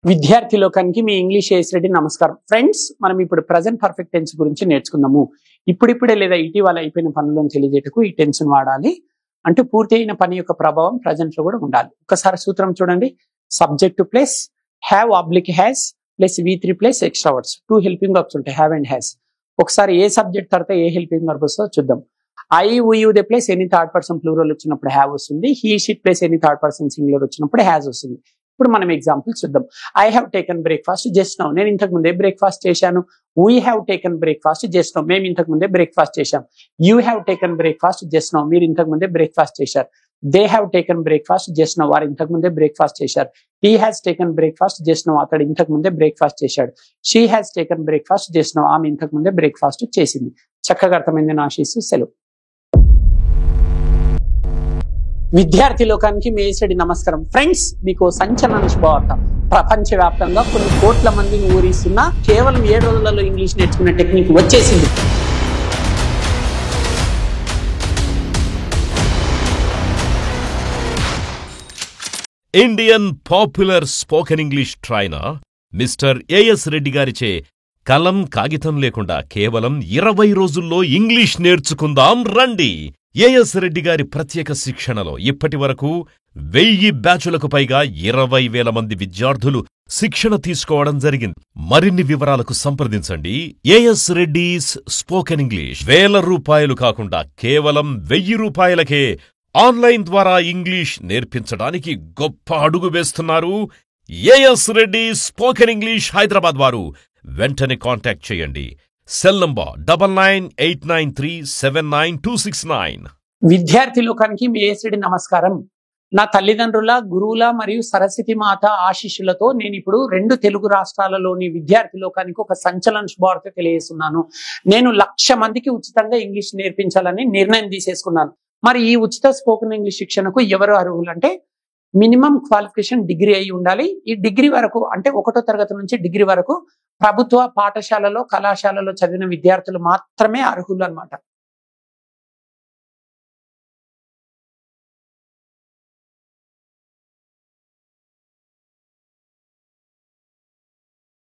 విద్యార్థి లోకానికి మీ English as Reddy నమస్కారం. ఫ్రెండ్స్, మనం ఇప్పుడు ప్రెజెంట్ పర్ఫెక్ట్ టెన్స్ గురించి నేర్చుకుందాము. ఇప్పుడిప్పుడే లేదా ఇటీవల అయిపోయిన పనులను తెలియజేటకు ఈ టెన్స్ వాడాలి. అంటే పూర్తి అయిన పని యొక్క ప్రభావం ప్రెజెంట్ లో కూడా ఉండాలి. ఒకసారి సూత్రం చూడండి. Subject plus have oblique has plus V3 plus extra words. 2 helping verbs ఉంటాయి, హ్యావ్ అండ్ హ్యాస్. ఒకసారి ఏ సబ్జెక్ట్ తర్వాత ఏ హెల్పింగ్ వర్బ్ వస్తుందో చూద్దాం. I you they plus any third person plural వచ్చినప్పుడు హ్యావ్ వస్తుంది. He she it plus any third person singular వచ్చినప్పుడు హ్యాస్ వస్తుంది. ఇప్పుడు మనం ఎగ్జాంపుల్ చూద్దాం. I have taken breakfast just now. నేను ఇంతకు ముందే బ్రేక్ఫాస్ట్ చేశాను. We have taken breakfast just now. మేము ఇంతకు ముందే బ్రేక్ఫాస్ట్ చేశాం. You have taken breakfast just now. మీరు ఇంతకు ముందే బ్రేక్ఫాస్ట్ చేశారు. They have taken breakfast just now. వారు ఇంతకు ముందే బ్రేక్ఫాస్ట్ చేశారు. He has taken breakfast just now. అతడు ఇంతకు ముందే బ్రేక్ఫాస్ట్ చేశాడు. She has taken breakfast just now. ఆమె ఇంతకు ముందే బ్రేక్ఫాస్ట్ చేసింది. చక్కగా అర్థమైందని ఆశిస్తూ సెలవు. విద్యార్థి లోకానికి మీ ఏఎస్ రెడ్డి నమస్కారం. ఫ్రెండ్స్, మీకు సంచలన శుభవార్త. ప్రపంచవ్యాప్తంగా కొన్ని కోట్ల మందిని ఊరిస్తున్న కేవలం 7 రోజులలో ఇంగ్లీష్ నేర్చుకునే టెక్నిక్ వచ్చేసింది. Indian popular spoken English trainer mister A S Reddy గారిచే కలం కాగితం లేకుండా కేవలం 20 రోజుల్లో ఇంగ్లీష్ నేర్చుకుందాం రండి. ఏఎస్ రెడ్డి గారి ప్రత్యేక శిక్షణలో ఇప్పటి వరకు 1000 బ్యాచులకు పైగా 20,000 మంది విద్యార్థులు శిక్షణ తీసుకోవడం జరిగింది. మరిన్ని వివరాలకు సంప్రదించండి. As Reddy's spoken English. ₹1000 కాకుండా కేవలం ₹1000కే ఆన్లైన్ ద్వారా ఇంగ్లీష్ నేర్పించడానికి గొప్ప అడుగు వేస్తున్నారు A S Reddy spoken English Hyderabad వారు. వెంటనే కాంటాక్ట్ చేయండి. Cell number 9989379269. విద్యార్థి లోకానికి మీ ఏఎస్ రెడ్డి నమస్కారం. నా తల్లిదండ్రుల, గురువుల మరియు సరస్వతి మాత ఆశీస్సులతో నేను ఇప్పుడు 2 తెలుగు రాష్ట్రాలలోని విద్యార్థి లోకానికి ఒక సంచలన శుభవార్త తెలియజేస్తున్నాను. నేను 1,00,000 మందికి ఉచితంగా ఇంగ్లీష్ నేర్పించాలని నిర్ణయం తీసేసుకున్నాను. మరి ఈ ఉచిత స్పోకెన్ ఇంగ్లీష్ శిక్షణకు ఎవరు అర్హులు అంటే మినిమం క్వాలిఫికేషన్ డిగ్రీ అయి ఉండాలి. ఈ డిగ్రీ వరకు అంటే 1వ తరగతి నుంచి డిగ్రీ వరకు ప్రభుత్వ పాఠశాలలో, కళాశాలలో చదివిన విద్యార్థులు మాత్రమే అర్హులు అన్నమాట.